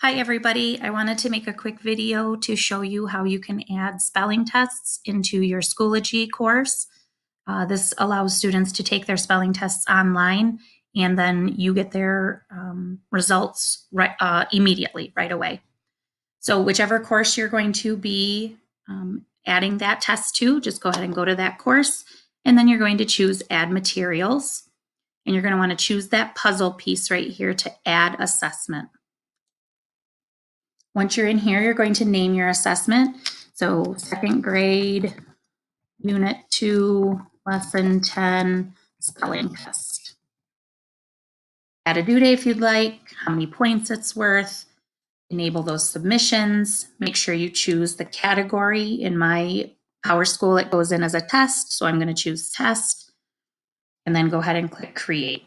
Hi everybody, I wanted to make a quick video to show you how you can add spelling tests into your Schoology course. This allows students to take their spelling tests online and then you get their results immediately, right away. So whichever course you're going to be adding that test to, just go ahead and go to that course and then you're going to choose Add Materials and you're going to want to choose that puzzle piece right here to add assessment. Once you're in here, you're going to name your assessment. So second grade, unit 2, lesson 10, spelling test. Add a due date if you'd like, how many points it's worth, enable those submissions, make sure you choose the category. In my PowerSchool, it goes in as a test, so I'm going to choose test, and then go ahead and click create.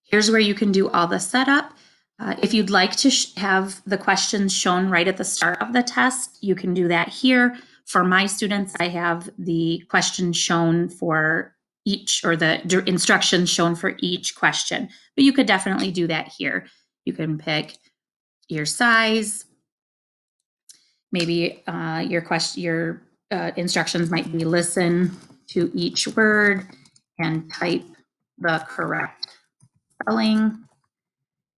Here's where you can do all the setup. If you'd like to have the questions shown right at the start of the test, you can do that here. For my students, I have the questions shown for each, or the instructions shown for each question, but you could definitely do that here. You can pick your size. Maybe your instructions might be listen to each word and type the correct spelling.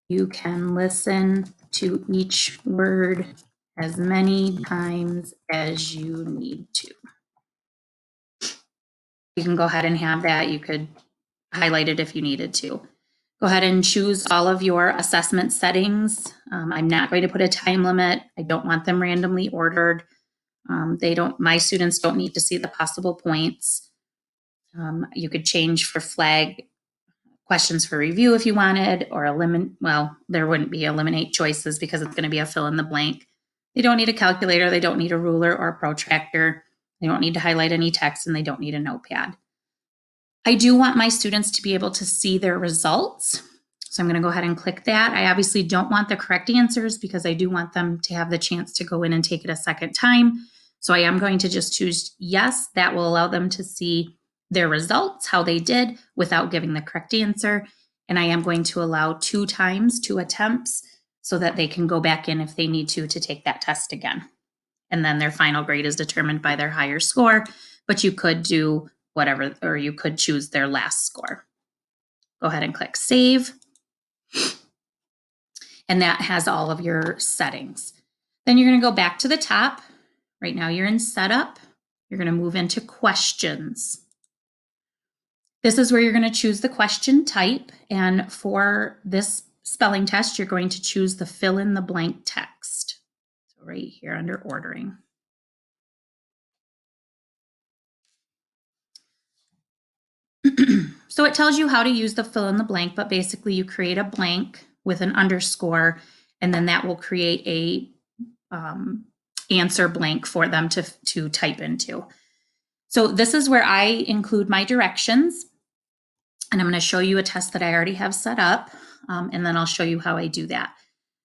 You can listen to each word as many times as you need to. You can go ahead and have that. You could highlight it if you needed to. Go ahead and choose all of your assessment settings. I'm not going to put a time limit. I don't want them randomly ordered. My students don't need to see the possible points. You could change for flag questions for review if you wanted, or there wouldn't be eliminate choices because it's going to be a fill in the blank. They don't need a calculator, they don't need a ruler or a protractor, they don't need to highlight any text, and they don't need a notepad. I do want my students to be able to see their results. So I'm going to go ahead and click that. I obviously don't want the correct answers because I do want them to have the chance to go in and take it a second time. So I am going to just choose yes. That will allow them to see their results, how they did, without giving the correct answer. And I am going to allow 2 times, 2 attempts, so that they can go back in if they need to take that test again. And then their final grade is determined by their higher score, but you could do whatever, or you could choose their last score. Go ahead and click save. And that has all of your settings. Then you're going to go back to the top. Right now you're in setup. You're going to move into questions. This is where you're going to choose the question type. And for this spelling test, you're going to choose the fill in the blank text. So right here under ordering. So it tells you how to use the fill in the blank, but basically you create a blank with an underscore, and then that will create a answer blank for them to type into. So this is where I include my directions, and I'm going to show you a test that I already have set up, and then I'll show you how I do that.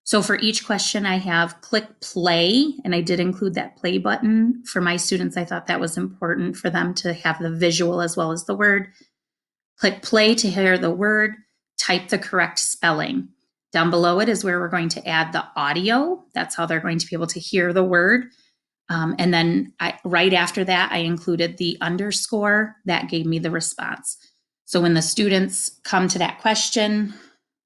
So for each question, I have click play, and I did include that play button. For my students, I thought that was important for them to have the visual as well as the word. Click play to hear the word, type the correct spelling. Down below it is where we're going to add the audio. That's how they're going to be able to hear the word. And then right after that, I included the underscore that gave me the response. So when the students come to that question,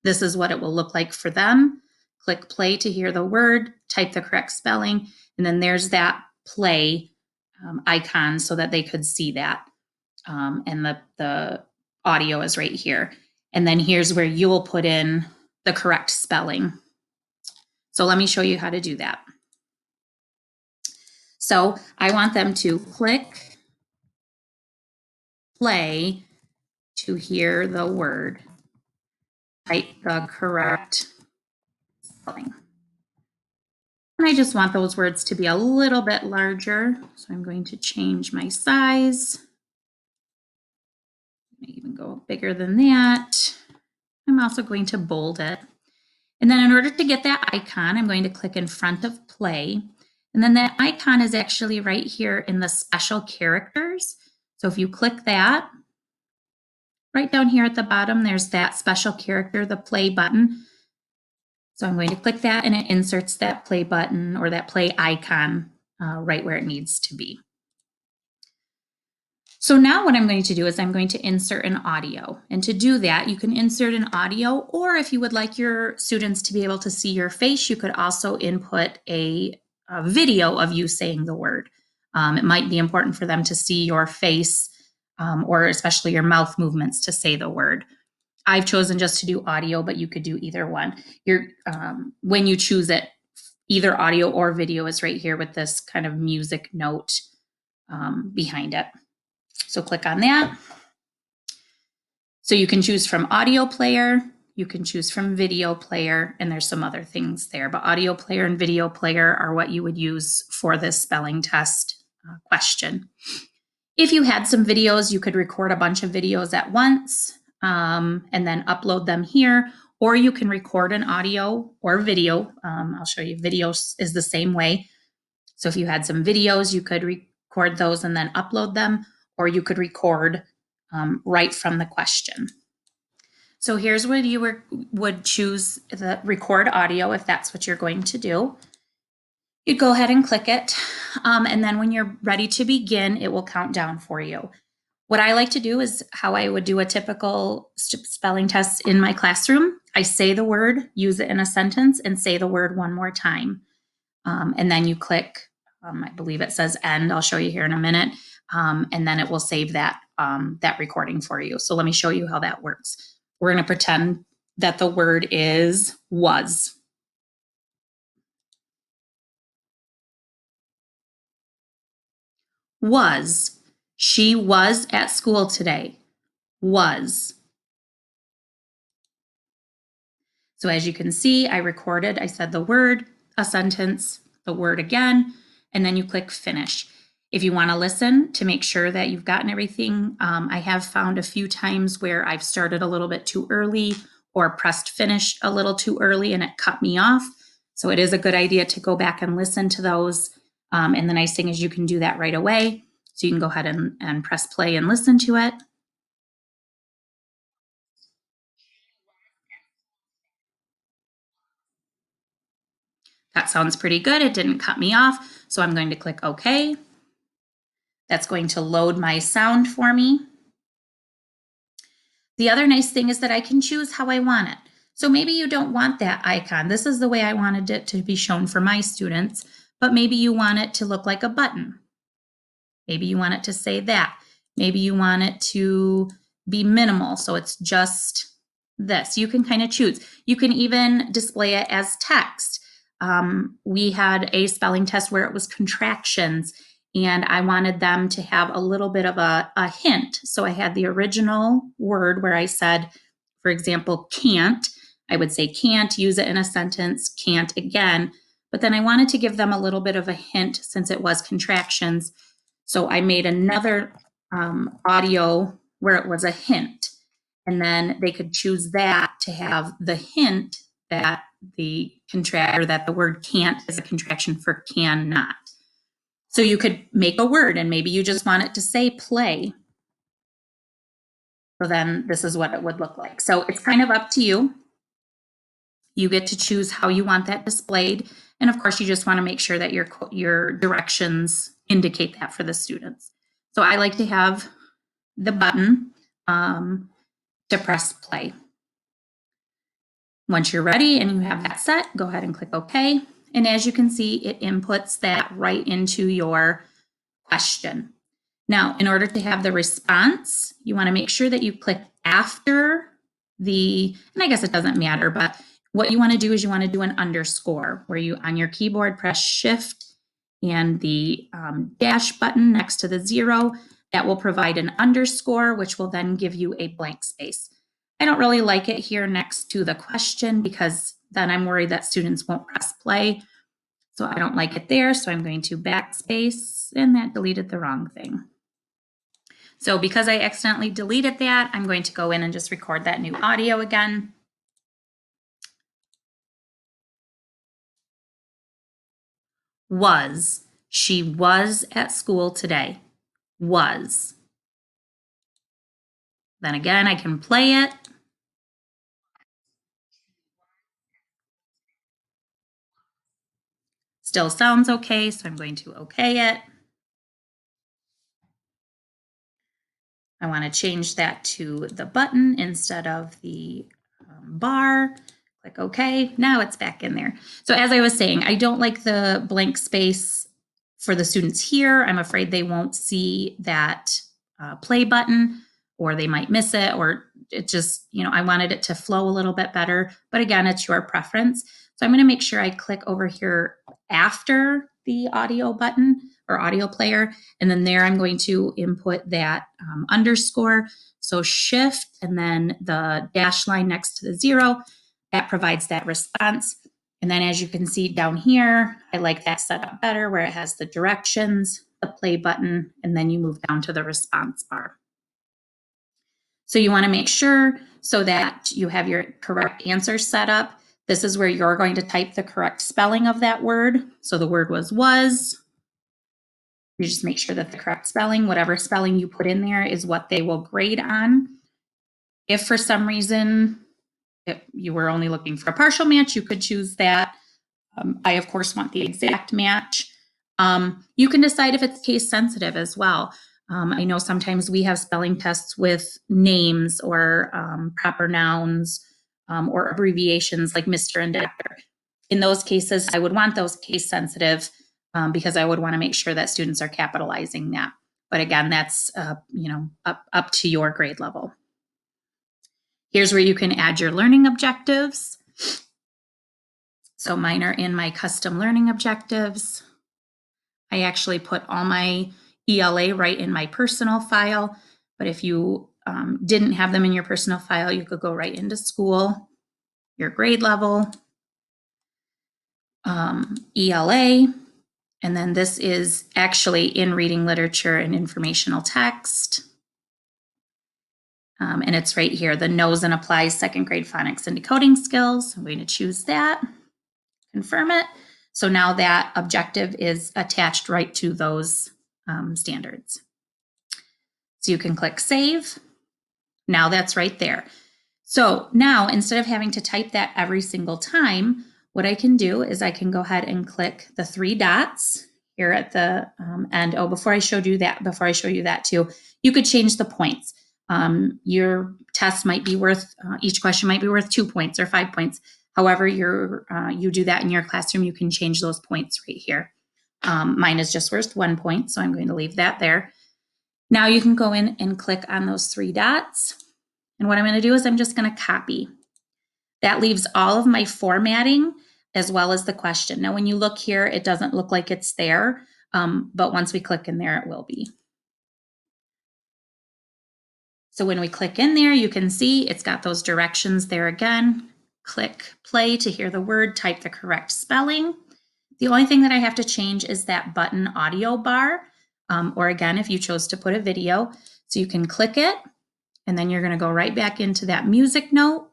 this is what it will look like for them. Click play to hear the word, type the correct spelling, and then there's that play icon so that they could see that. And the audio is right here. And then here's where you'll put in the correct spelling. So let me show you how to do that. So I want them to click play to hear the word, type the correct spelling. And I just want those words to be a little bit larger. So I'm going to change my size. I may even go bigger than that. I'm also going to bold it. And then in order to get that icon, I'm going to click in front of play. And then that icon is actually right here in the special characters. So if you click that, Right down here at the bottom, there's that special character, the play button. So I'm going to click that and it inserts that play button or that play icon right where it needs to be. So now what I'm going to do is I'm going to insert an audio. And to do that, you can insert an audio, or if you would like your students to be able to see your face, you could also input a video of you saying the word. It might be important for them to see your face or especially your mouth movements to say the word. I've chosen just to do audio, but you could do either one. When you choose it, either audio or video is right here with this kind of music note behind it. So click on that. So you can choose from audio player, you can choose from video player, and there's some other things there, but audio player and video player are what you would use for this spelling test question. If you had some videos, you could record a bunch of videos at once and then upload them here, or you can record an audio or video. I'll show you videos is the same way. So if you had some videos, you could record those and then upload them, or you could record right from the question. So here's where you would choose the record audio if that's what you're going to do. You'd go ahead and click it. And then when you're ready to begin, it will count down for you. What I like to do is how I would do a typical spelling test in my classroom. I say the word, use it in a sentence, and say the word one more time. And then you click, I believe it says end. I'll show you here in a minute. And then it will save that recording for you. So let me show you how that works. We're going to pretend that the word is was. Was. She was at school today. Was. So as you can see, I recorded, I said the word, a sentence, the word again, and then you click finish. If you want to listen to make sure that you've gotten everything, I have found a few times where I've started a little bit too early or pressed finish a little too early and it cut me off. So it is a good idea to go back and listen to those. And the nice thing is you can do that right away. So you can go ahead and press play and listen to it. That sounds pretty good. It didn't cut me off. So I'm going to click OK. That's going to load my sound for me. The other nice thing is that I can choose how I want it. So maybe you don't want that icon. This is the way I wanted it to be shown for my students, but maybe you want it to look like a button. Maybe you want it to say that. Maybe you want it to be minimal, so it's just this. You can kind of choose. You can even display it as text. We had a spelling test where it was contractions, and I wanted them to have a little bit of a hint. So I had the original word where I said, for example, can't. I would say can't, use it in a sentence, can't again. But then I wanted to give them a little bit of a hint since it was contractions. So I made another audio where it was a hint. And then they could choose that to have the hint that the word can't is a contraction for cannot. So you could make a word and maybe you just want it to say play. So then this is what it would look like. So it's kind of up to you. You get to choose how you want that displayed. And of course, you just want to make sure that your directions indicate that for the students. So I like to have the button to press play. Once you're ready and you have that set, go ahead and click OK. And as you can see, it inputs that right into your question. Now, in order to have the response, you want to make sure that you click after and I guess it doesn't matter, but what you want to do is you want to do an underscore where you on your keyboard press shift and the dash button next to the 0. That will provide an underscore, which will then give you a blank space. I don't really like it here next to the question because then I'm worried that students won't press play. So I don't like it there. So I'm going to backspace, and that deleted the wrong thing. So because I accidentally deleted that, I'm going to go in and just record that new audio again. Was. She was at school today. Was. Then again, I can play it. Still sounds okay, so I'm going to okay it. I want to change that to the button instead of the bar. Click OK. Now it's back in there. So as I was saying, I don't like the blank space for the students here. I'm afraid they won't see that play button, or they might miss it, or it just, I wanted it to flow a little bit better. But again, it's your preference. So I'm going to make sure I click over here after the audio button or audio player. And then there I'm going to input that underscore. So shift and then the dash line next to the 0, that provides that response. And then as you can see down here, I like that set up better where it has the directions, the play button, and then you move down to the response bar. So you want to make sure so that you have your correct answer set up. This is where you're going to type the correct spelling of that word. So the word was. You just make sure that the correct spelling, whatever spelling you put in there, is what they will grade on. If for some reason you were only looking for a partial match, you could choose that. I, of course, want the exact match. You can decide if it's case sensitive as well. I know sometimes we have spelling tests with names or proper nouns or abbreviations like Mr. and Dr. In those cases, I would want those case sensitive because I would want to make sure that students are capitalizing that. But again, that's up to your grade level. Here's where you can add your learning objectives. So mine are in my custom learning objectives. I actually put all my ELA right in my personal file, but if you didn't have them in your personal file, you could go right into school, your grade level, ELA, and then this is actually in reading literature and informational text. And it's right here, the knows and applies second grade phonics and decoding skills. I'm going to choose that, confirm it. So now that objective is attached right to those standards. So you can click save. Now that's right there. So now instead of having to type that every single time, what I can do is I can go ahead and click the 3 dots here at the end. Oh, before I show you that too, you could change the points. Your test might be worth, each question might be worth 2 points or 5 points. However, you do that in your classroom, you can change those points right here. Mine is just worth 1 point, so I'm going to leave that there. Now you can go in and click on those 3 dots. And what I'm going to do is I'm just going to copy. That leaves all of my formatting as well as the question. Now, when you look here, it doesn't look like it's there, but once we click in there, it will be. So when we click in there, you can see it's got those directions there again. Click play to hear the word, type the correct spelling. The only thing that I have to change is that button audio bar, or again, if you chose to put a video. So you can click it, and then you're going to go right back into that music note.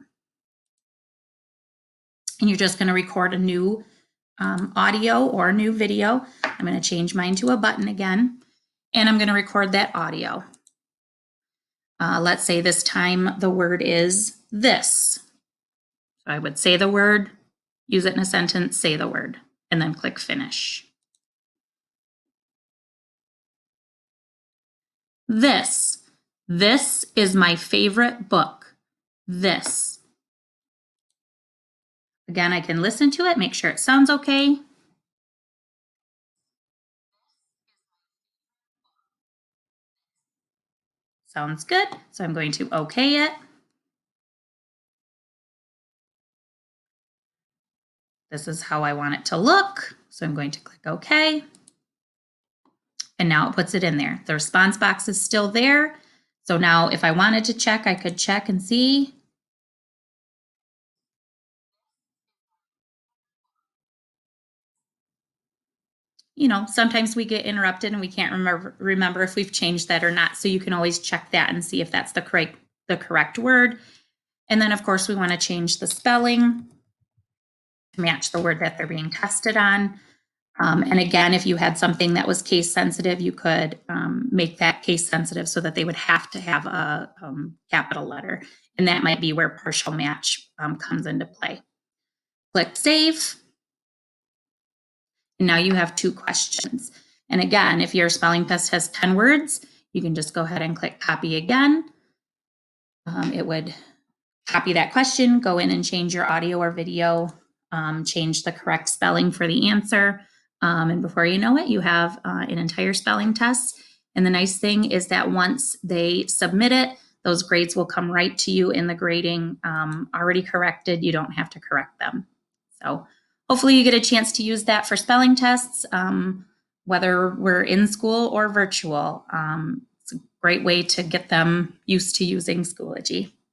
And you're just going to record a new audio or a new video. I'm going to change mine to a button again, and I'm going to record that audio. Let's say this time the word is this. So I would say the word, use it in a sentence, say the word, and then click finish. This is my favorite book. This. Again, I can listen to it, make sure it sounds okay. Sounds good. So I'm going to okay it. This is how I want it to look. So I'm going to click OK. And now it puts it in there. The response box is still there. So now if I wanted to check, I could check and see. Sometimes we get interrupted and we can't remember if we've changed that or not. So you can always check that and see if that's the correct word. And then, of course, we want to change the spelling to match the word that they're being tested on. And again, if you had something that was case sensitive, you could make that case sensitive so that they would have to have a capital letter. And that might be where partial match comes into play. Click save. And now you have 2 questions. And again, if your spelling test has 10 words, you can just go ahead and click copy again. It would copy that question, go in and change your audio or video, change the correct spelling for the answer. And before you know it, you have an entire spelling test. And the nice thing is that once they submit it, those grades will come right to you in the grading already corrected. You don't have to correct them. So hopefully you get a chance to use that for spelling tests, whether we're in school or virtual. It's a great way to get them used to using Schoology.